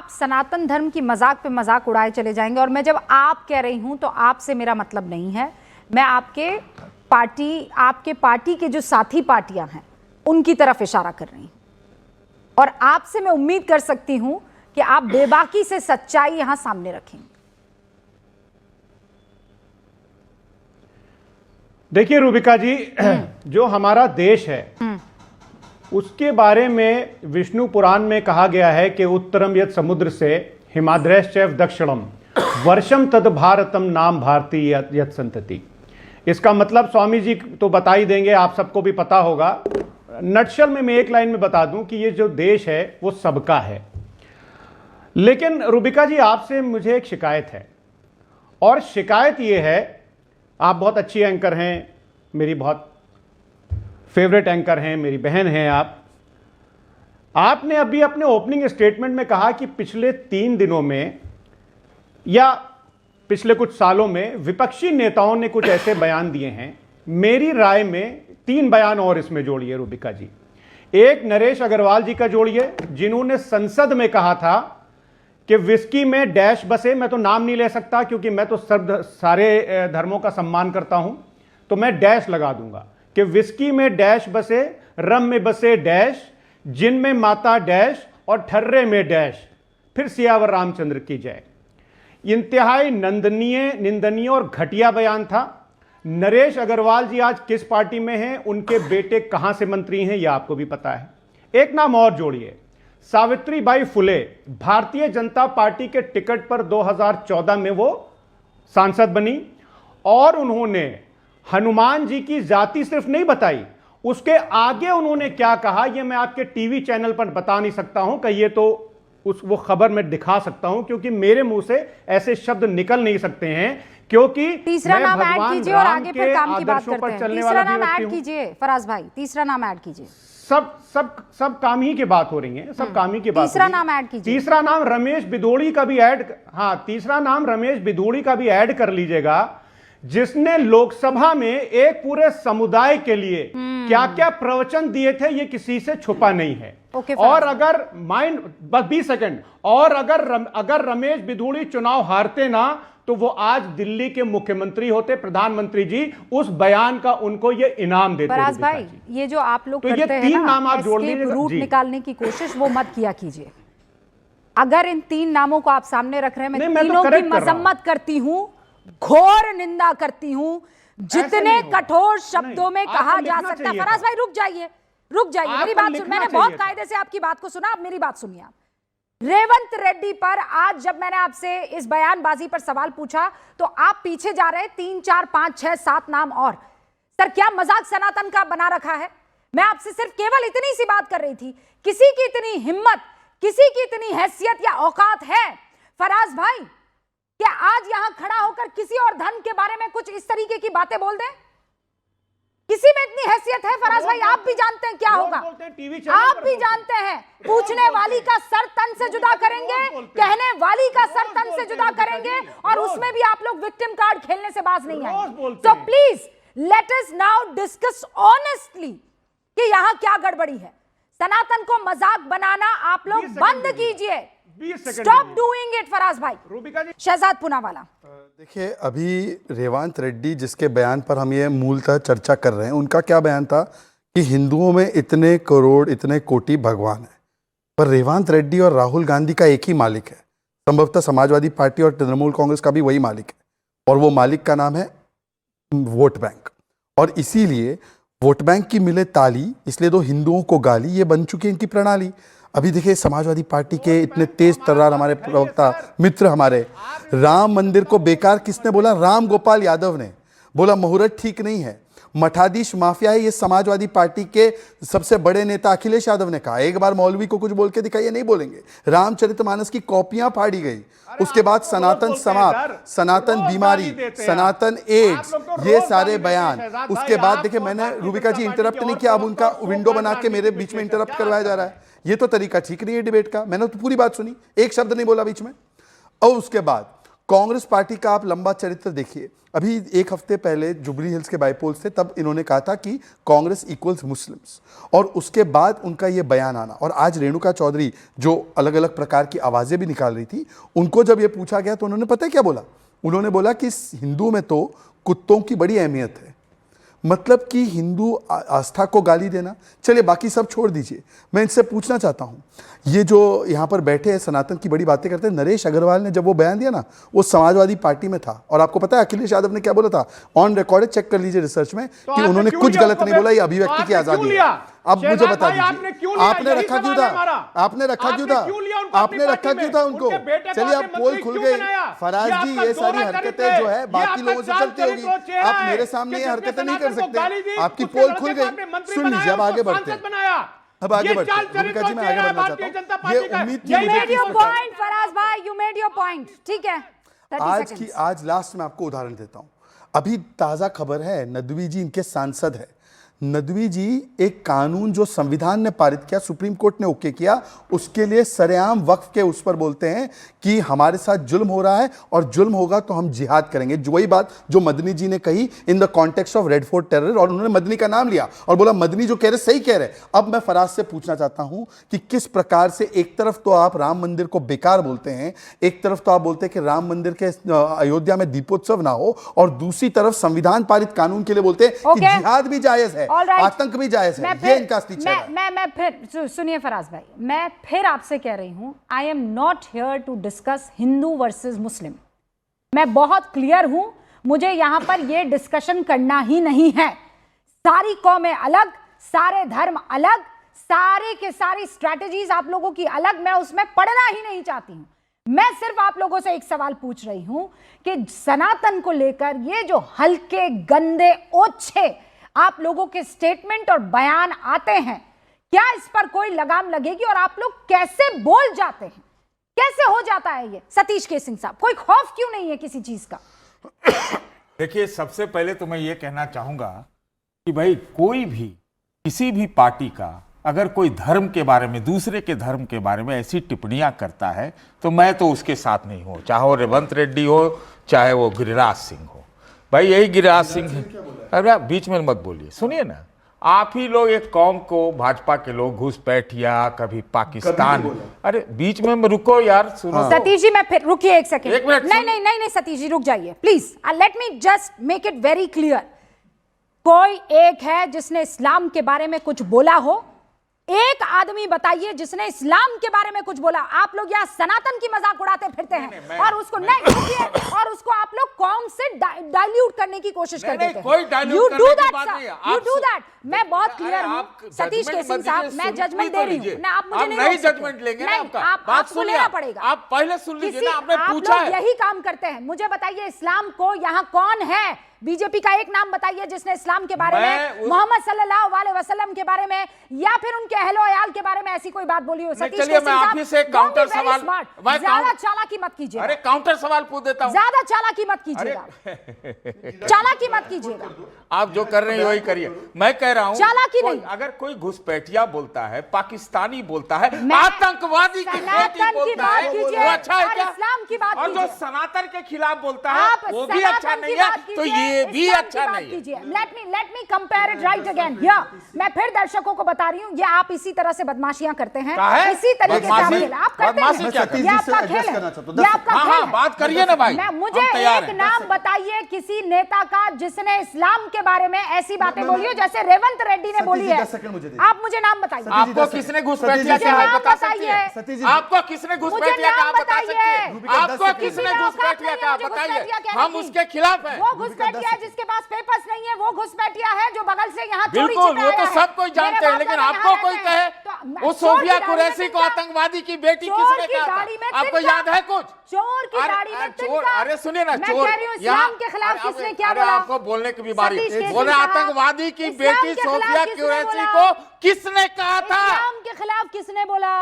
आप सनातन धर्म की मजाक पे मजाक उड़ाए चले जाएंगे। और मैं जब आप कह रही हूं तो आपसे मेरा मतलब नहीं है, मैं आपके पार्टी के जो साथी पार्टियां हैं उनकी तरफ इशारा कर रही हूं। और आपसे मैं उम्मीद कर सकती हूं कि आप बेबाकी से सच्चाई यहां सामने रखेंगे। देखिए रूबिका जी, जो हमारा देश है उसके बारे में विष्णु पुराण में कहा गया है कि उत्तरम यत् समुद्र से हिमाद्रैश्चैव दक्षिणम वर्षम तद भारतम नाम भारती यत् संतति। इसका मतलब स्वामी जी तो बता ही देंगे, आप सबको भी पता होगा। नटशल में मैं एक लाइन में बता दूं कि ये जो देश है वो सबका है। लेकिन रूबिका जी, आपसे मुझे एक शिकायत है, और शिकायत ये है, आप बहुत अच्छी एंकर हैं, मेरी बहुत फेवरेट एंकर हैं, मेरी बहन हैं आप। आपने अभी अपने ओपनिंग स्टेटमेंट में कहा कि पिछले 3 दिनों में या पिछले कुछ सालों में विपक्षी नेताओं ने कुछ ऐसे बयान दिए हैं। मेरी राय में 3 बयान और इसमें जोड़िए रूबिका जी। एक, नरेश अग्रवाल जी का जोड़िए, जिन्होंने संसद में कहा था कि विस्की में डैश बसे। मैं तो नाम नहीं ले सकता क्योंकि मैं तो सारे धर्मों का सम्मान करता हूं, तो मैं डैश लगा दूंगा कि विस्की में डैश बसे, रम में बसे डैश, जिन में माता डैश और ठर्रे में डैश, फिर सियावर रामचंद्र की जय। इंतहाई निंदनीय और घटिया बयान था। नरेश अग्रवाल जी आज किस पार्टी में हैं, उनके बेटे कहां से मंत्री हैं, यह आपको भी पता है। एक नाम और जोड़िए, सावित्रीबाई फुले, भारतीय जनता पार्टी के टिकट पर 2014 में वो सांसद बनी, और उन्होंने हनुमान जी की जाति सिर्फ नहीं बताई, उसके आगे उन्होंने क्या कहा यह मैं आपके टीवी चैनल पर बता नहीं सकता हूं। कहिए तो वो खबर मैं दिखा सकता हूं, क्योंकि मेरे मुंह से ऐसे शब्द निकल नहीं सकते हैं, क्योंकि तीसरा नाम ऐड कीजिए और आगे फिर काम की बात करते हैं। तीसरा नाम ऐड कीजिए फराज भाई, तीसरा नाम ऐड कीजिए। सब काम ही की बात हो रही है, सब काम ही की बात। तीसरा नाम ऐड कीजिए। तीसरा नाम रमेश बिदोड़ी का भी ऐड, हाँ, तीसरा नाम रमेश बिदोड़ी का भी ऐड कर लीजिएगा, जिसने लोकसभा में एक पूरे समुदाय के लिए क्या क्या प्रवचन दिए थे, ये किसी से छुपा नहीं है। और अगर बस 20 सेकंड, और अगर रमेश बिदोड़ी चुनाव हारते ना, तो वो आज दिल्ली के मुख्यमंत्री होते। प्रधानमंत्री जी उस बयान का उनको ये इनाम देते। फराज भाई, ये जो आप लोग करते हैं ना, नाम आप जोड़ लीजिए, रूट निकालने की कोशिश वो मत किया कीजिए। अगर इन 3 नामों को आप सामने रख रहे हैं, मैं तीनों की मजम्मत करती हूं, घोर निंदा करती हूं, जितने कठोर शब्दों में कहा जा सकता है। फराज भाई रुक जाइए, मेरी बात सुन, मैंने बहुत कायदे से आपकी बात को सुना, अब मेरी बात सुनिए आप। रेवंत रेड्डी पर आज जब मैंने आपसे इस बयानबाजी पर सवाल पूछा तो आप पीछे जा रहे 3, 4, 5, 6, 7 नाम और। सर, क्या मजाक सनातन का बना रखा है? मैं आपसे सिर्फ केवल इतनी सी बात कर रही थी। किसी की इतनी हिम्मत, किसी की इतनी हैसियत या औकात है फराज भाई, क्या आज यहां खड़ा होकर किसी और धर्म के बारे में कुछ इस तरीके की बातें बोल दें? किसी में इतनी हैसियत है फराज भाई? आप भी जानते हैं क्या होगा, आप भी जानते हैं। पूछने वाली का सर तन से जुदा करेंगे, कहने वाली का सर तन से जुदा करेंगे, और उसमें भी आप लोग विक्टिम कार्ड खेलने से बाज नहीं आएंगे। So please let us now discuss honestly कि यहां क्या गड़बड़ी है। सनातन को मजाक बनाना आप लोग बंद कीजिए। स्टॉप डूइंग इट फराज भाई। शहजाद पूनावाला, देखिए, अभी रेवंत रेड्डी जिसके बयान पर हम ये मूलतः चर्चा कर रहे हैं, उनका क्या बयान था कि हिंदुओं में इतने करोड़, इतने कोटि भगवान है, पर रेवंत रेड्डी और राहुल गांधी का एक ही मालिक है। संभवतः समाजवादी पार्टी और तृणमूल कांग्रेस का भी वही मालिक है, और वो मालिक का नाम है वोट बैंक। और इसीलिए वोट बैंक की मिले ताली, इसलिए तो हिंदुओं को गाली, ये बन चुकी है इनकी प्रणाली। अभी देखिए, समाजवादी पार्टी के इतने तेज तर्रार हमारे प्रवक्ता मित्र, हमारे राम मंदिर को बेकार किसने बोला? राम गोपाल यादव ने बोला मुहूर्त ठीक नहीं है, मठाधीश माफिया है। ये समाजवादी पार्टी के सबसे बड़े नेता अखिलेश यादव ने कहा। एक बार मौलवी को कुछ बोल के दिखाइए, नहीं बोलेंगे। रामचरितमानस की कॉपियां फाड़ी गई, उसके बाद सनातन समाप्त, सनातन बीमारी, सनातन एड्स, ये सारे बयान। उसके बाद देखिए, मैंने रूबिका जी इंटरप्ट नहीं किया, अब उनका विंडो बना के मेरे बीच में इंटरप्ट करवाया जा रहा है। ये तो तरीका ठीक नहीं है डिबेट का। मैंने तो पूरी बात सुनी, एक शब्द नहीं बोला बीच में। और उसके बाद कांग्रेस पार्टी का आप लंबा चरित्र देखिए। अभी एक हफ्ते पहले जुबली हिल्स के बाईपोल्स थे, तब इन्होंने कहा था कि कांग्रेस इक्वल्स मुस्लिम्स, और उसके बाद उनका ये बयान आना। और आज रेणुका चौधरी जो अलग अलग प्रकार की आवाजें भी निकाल रही थी, उनको जब ये पूछा गया तो उन्होंने पता है क्या बोला? उन्होंने बोला कि हिंदू में तो कुत्तों की बड़ी अहमियत है। मतलब कि हिंदू आस्था को गाली देना। चलिए बाकी सब छोड़ दीजिए, मैं इनसे पूछना चाहता हूं, ये जो यहां पर बैठे हैं सनातन की बड़ी बातें करते हैं, नरेश अग्रवाल ने जब वो बयान दिया ना, वो समाजवादी पार्टी में था, और आपको पता है अखिलेश यादव ने क्या बोला था? ऑन रिकॉर्ड, चेक कर लीजिए रिसर्च में, कि उन्होंने कुछ गलत नहीं बोला, ये अभिव्यक्ति की आजादी है। अब मुझे बता दीजिए, आपने रखा क्यों था? आपने रखा क्यों था? आपने रखा क्यों था उनको? चलिए अब पोल खुल गई। फराज जी, ये सारी हरकतें जो है बाकी लोगों से चलती होगी, आप मेरे सामने ये हरकतें नहीं कर सकते। आपकी पोल खुल गई। सुन लीजिए, अब आगे बढ़ते हैं। अब आगे बढ़ते हैं। रूबिका जी, मैं आगे बढ़ना चाहता हूं। ये उम्मीद थी मुझे कि फराज भाई, यू मेड योर पॉइंट, ठीक है। आज लास्ट में आपको उदाहरण देता हूं। अभी ताजा खबर है, नदवी जी इनके सांसद है। नदवी जी एक कानून जो संविधान ने पारित किया, सुप्रीम कोर्ट ने ओके किया, उसके लिए सरेआम वक्फ के उस पर बोलते हैं कि हमारे साथ जुल्म हो रहा है और जुल्म होगा तो हम जिहाद करेंगे। जो वही बात जो मदनी जी ने कही in the context of red fort terror, और उन्होंने मदनी का नाम लिया और बोला मदनी जो कह रहे सही कह रहे। अब मैं फराज से पूछना चाहता हूं कि किस प्रकार से एक तरफ तो आप राम मंदिर को बेकार बोलते हैं, एक तरफ तो आप बोलते हैं कि राम मंदिर के अयोध्या में दीपोत्सव ना हो, और दूसरी तरफ संविधान पारित कानून के लिए बोलते हैं कि जिहाद भी जायज है, आतंक भी जायज है। ये इनका स्टीचर है। मैं फिर सुनिए फराज भाई, मैं फिर आपसे कह रही हूं, I am not here to discuss Hindu versus Muslim. मैं बहुत क्लियर हूं, मुझे यहां पर यह डिस्कशन करना ही नहीं है। सारी कौमें अलग, सारे धर्म अलग, सारे के सारी स्ट्रैटेजीज आप लोगों की अलग, मैं उसमें पढ़ना ही नहीं चाहती हूं। मैं सिर्फ आप लोगों से एक सवाल पूछ रही हूं कि सनातन को लेकर ये जो हल्के गंदे ओछे आप लोगों के स्टेटमेंट और बयान आते हैं, क्या इस पर कोई लगाम लगेगी? और आप लोग कैसे बोल जाते हैं, कैसे हो जाता है ये? सतीश केसिंग साहब, कोई खौफ क्यों नहीं है किसी चीज का? देखिए, सबसे पहले तो मैं ये कहना चाहूंगा कि भाई कोई भी किसी भी पार्टी का अगर कोई धर्म के बारे में, दूसरे के धर्म के बारे में ऐसी टिप्पणियां करता है तो मैं तो उसके साथ नहीं हूं, चाहे वो रेवंत रेड्डी हो, चाहे वो गिरिराज सिंह हो। भाई यही गिरिराज सिंह, अरे आप बीच में मत बोलिए, सुनिए ना। आप ही लोग एक कौम को, भाजपा के लोग घुसपैठिया, कभी पाकिस्तान, अरे बीच में रुको यार, सुनो। सतीश जी, मैं फिर रुकिए एक सेकंड। एक मिनट, नहीं सतीश जी रुक जाइए please. Let me just make it very clear. कोई एक है जिसने इस्लाम के बारे में कुछ बोला हो? एक आदमी बताइए जिसने इस्लाम के बारे में कुछ बोला। आप लोग यहाँ सनातन की मजाक उड़ाते फिरते हैं और उसको और उसको आप लोग कौम से डाइल्यूट करने की कोशिश करते हैं। You do that. मैं बहुत क्लियर हूँ सतीश केसिंग साहब, मैं जजमेंट दे रही हूँ ना, आप मुझे नहीं जजमेंट लेंगे ना, आपको लेना पड़ेगा। आप पहले सुन लीजिए ना, आपने पूछा है। यही काम करते हैं। मुझे बताइए इस्लाम को यहाँ कौन है? बीजेपी का एक नाम बताइए जिसने इस्लाम के बारे में, मोहम्मद सल्लल्लाहु अलैहि वसल्लम के बारे में, या फिर उनके अहलो अयाल के बारे में ऐसी कोई बात बोली हो? सतीश चलिए मैं आप ही से काउंटर सवाल, ज्यादा चालाकी मत कीजिए। अरे काउंटर सवाल पूछ देता हूं। ज्यादा चालाकी मत कीजिएगा, चालाकी मत कीजिएगा। आप जो कर रहे हैं वही करिए। मैं कह रहा हूं चालाकी नहीं। अगर कोई घुसपैठिया बोलता है, पाकिस्तानी बोलता है, आतंकवादी की बेटी बोलता है, वो अच्छा है क्या? इस्लाम की बात और जो सनातन के खिलाफ बोलता है वो भी अच्छा नहीं है, तो ये भी अच्छा नहीं है। Let me compare it right again here. मैं फिर दर्शकों को बता रही हूं, ये आप इसी तरह से बदमाशियां करते हैं, इसी तरीके से आप करते हैं। ये आपका खेल है, ये आपका खेल है। बात करिए ना भाई। मुझे एक नाम बताइए किसी नेता का जिसने इस्लाम के बारे में ऐसी बातें बोली हो जैसे रेवंत रेड्डी ने बोली है। आप मुझे नाम बताइए। आपको किसने घुसपैठिया कहा बता सकते हैं? आपको किसने घुसपैठिया कहा बता सकते हैं? आपको किसने घुसपैठिया कहा बताइए, हम उसके खिलाफ हैं। वो घुसपैठिया जिसके पास पेपर्स नहीं है, वो घुसपैठिया है जो बगल से यहाँ चोरी बिल्कुल, वो तो सब कोई जानते हैं, लेकिन आपको कोई कहे वो सोफिया कुरैशी को आतंकवादी की बेटी किसने कहा था? आपको याद है कुछ? चोर की गाड़ी में तिनका। अरे सुनिए ना, मैं कह रही हूं इस्लाम के खिलाफ किसने क्या बोला? आपको बोलने की बीमारी, बोले आतंकवादी की बेटी सोफिया कुरैशी को किसने कहा था? इस्लाम के खिलाफ किसने बोला?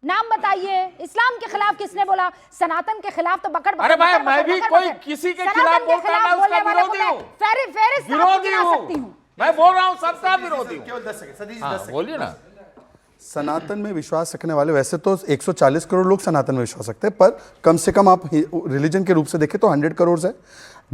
नाम बताइए। इस्लाम के खिलाफ किसने बोला? सनातन के खिलाफ तो बकड़। अरे भाई मैं भी कोई किसी के खिलाफ बोलता है, मैं उसका विरोधी हूँ, विरोधी हूँ। मैं बोल रहा हूँ सबका विरोधी हूँ। केवल 10 सेकंड सतीश, बोलिए ना। सनातन में विश्वास रखने वाले, वैसे तो 140 करोड़ लोग सनातन में विश्वास रखते हैं, पर कम से कम आप रिलीजन के रूप से देखें तो 100 करोड़ है।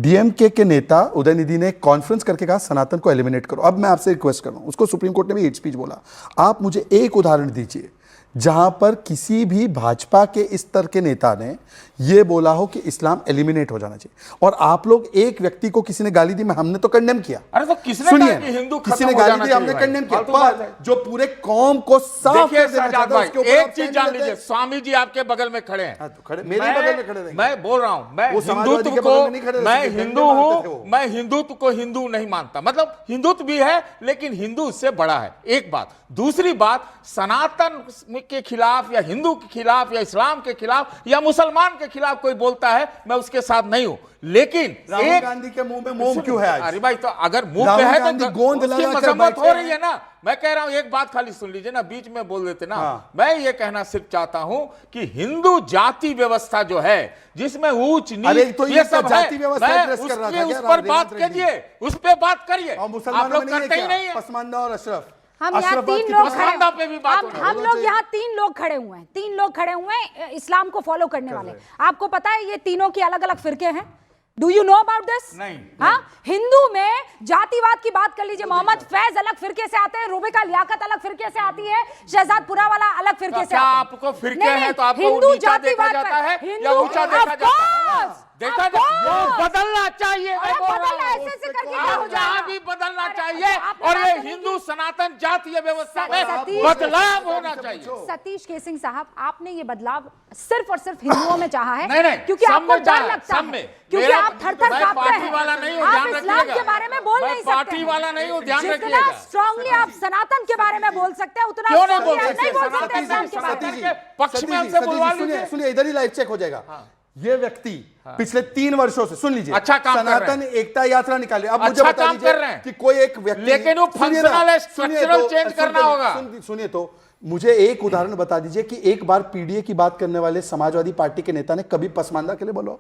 डीएमके के नेता उदयनिधि ने कॉन्फ्रेंस करके कहा सनातन को एलिमिनेट करो। अब मैं आपसे रिक्वेस्ट कर रहा हूं, उसको सुप्रीम कोर्ट ने भी हेट स्पीच बोला, आप मुझे एक उदाहरण दीजिए जहां पर किसी भी भाजपा के इस स्तर के नेता ने यह बोला हो कि इस्लाम एलिमिनेट हो जाना चाहिए। और आप लोग एक व्यक्ति को किसी ने गाली दी, हमने तो कंडेम किया। अरे तो किसने सुनिए, कहा कि हिंदू किसी ने खत्म हो गाली जाना दी, हमने चाहिए कंडेम भाई? किया, पर जो पूरे कौम को साफ देखिए कर देना शहजाद चाहता है, भाई, उसके ऊपर एक आप चीज stand जान लेते हैं। लीजिए, स्वामी जी आपके बगल में खड़े हैं। हाँ, तो खड़े मेरे बगल में खड़े रहेंगे। मैं बोल रहा हूं, मैं वो समाजवादी हिंदुत्व के को, बगल में नहीं खड़े रह मैं सकते, हिंदू डंडे मारते थे हूं, वो। मैं हिंदुत्व को हिंदू नहीं मानता, मतलब हिंदुत्व भी है लेकिन हिंदू उससे बड़ा है, एक बात। दूसरी बात, सनातन के खिलाफ या हिंदू के खिलाफ या इस्लाम के खिलाफ या मुसलमान के खिलाफ कोई बोलता है, मैं उसके साथ नहीं हूं, लेकिन राहुल गांधी के मुंह में मोम क्यों है आज? अरे भाई, तो अगर मुंह पे राहुल है गांधी तो गोंद उसकी लगाकर मजम्मत हो बैठे रही है ना। मैं कह रहा हूं, एक बात खाली सुन लीजिए ना, बीच में बोल देते ना। हाँ। मैं ये कहना सिर्फ चाहता हूं कि हिंदू जाति व्यवस्था जो है, जिसमें ऊंच अरे नीच तो ये ये सब जाति है, व्यवस्था मैं एड्रेस कर रहा उसके था उस क्या पर रेवंत बात रेड्डी? कीजिए, उस पे बात करिए। और आप मुसलमानों लोग में नहीं है करते ही क्या? नहीं है। पसमानदा और अशरफ, हम यहाँ अशरफ तीन की लोग पसमानदा पे भी बात खड़े, होनी हम लोग यहाँ 3 लोग खड़े हुए हैं, 3 लोग खड़े हुए हैं इस्लाम को फॉलो करने वाले। आपको पता है ये तीनों की अलग अलग फिरके हैं? Do you know about this? नहीं। हाँ, हिंदू में जातिवाद की बात कर लीजिए, मोहम्मद फैज अलग फिरके से आते हैं, रुबिका लियाकत अलग फिरके से आती है, शहजाद पुरावाला अलग फिरके से क्या आते हैं। आपको फिरके नहीं, हैं तो आपको हिंदू नीचा देखा जातिवाद जाता है पर- या हिंदू- ऊंचा देखा Of जाता है? course, देखा of वो course। बदलना चाहिए, मैं अरे बोल रहा बदलना हूं। ऐसे ऐसे करके क्या हो आप यहाँ जाएगा? भी बदलना अरे, चाहिए आपने और बात ये तो नहीं हिंदू की। सनातन जातीय व्यवस्था में सतीश- बदलाव होना चाहिए। सतीश केसिंग साहब, आपने ये बदलाव सिर्फ और सिर्फ हिंदुओं में चाहा है। नहीं, नहीं, क्योंकि सब आपको में चाहा डर है, लगता सब है, में। क्योंकि मेरा- आप थर-थर मैं कांपते पार्टी हैं। वाला नहीं हूं, आप ध्यान इस्लाम रखिएगा। के बारे में बोल मैं नहीं सकते पार्टी हैं। वाला नहीं हूं, ध्यान जितना रखिएगा। स्ट्रांगली आप सनातन के बारे में बोल सकते हैं, उतना क्यों नहीं strongly बोल आप नहीं बोल सकते? सकते इस्लाम के बारे में। सतीश जी, पक्ष में हमसे बुलवा लीजिए। सुनिए सुनिए, इधर ही लाइव चेक हो जाएगा। ये व्यक्ति पिछले 3 वर्षों से, सुन लीजिए, अच्छा काम कर रहे हैं। सनातन एकता यात्रा निकाले। अब मुझे अच्छा बता काम दीजिए कर रहे हैं। कि कोई एक व्यक्ति, लेकिन वो सुनिए ना, functional है, सुनिए structural तो, change करना होगा। सुनिए तो, मुझे एक उदाहरण बता दीजिए कि एक बार पीडीए की बात करने वाले समाजवादी पार्टी के नेता ने कभी पसमानदा के लिए बोला?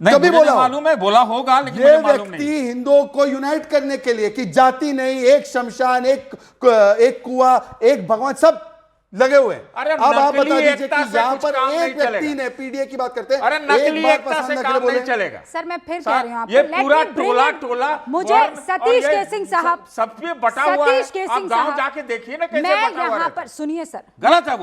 नहीं, कभी मुझे बोला नहीं हो? मालूम है, बोला होगा लेकिन ये मुझे मालूम व्यक्ति नहीं। हिंदुओं को यूनाइट करने के लिए कि जाति नहीं, एक शमशान, एक कुआं, एक भगवान, सब लगे हुए हैं। अरे अब आप नकली बता दीजिए एकता कि से यहाँ कुछ पर काम नहीं एक व्यक्ति चलेगा। ने पीडीए की बात करते हैं, अरे नकली एक बार एकता से पसंद न काम करे नहीं बोले। चलेगा। सर मैं फिर कह रही हूँ आपको, ये let पूरा me bring टोला in- टोला मुझे और सतीश ये केसिंग साहब, सब पे बटा हुआ है। सतीश केसिंग आप गांव साहब, जाके देखिए ना कैसे मैं बटा हुआ यहाँ रहता पर, है। सुनिए सर, गलत है वो।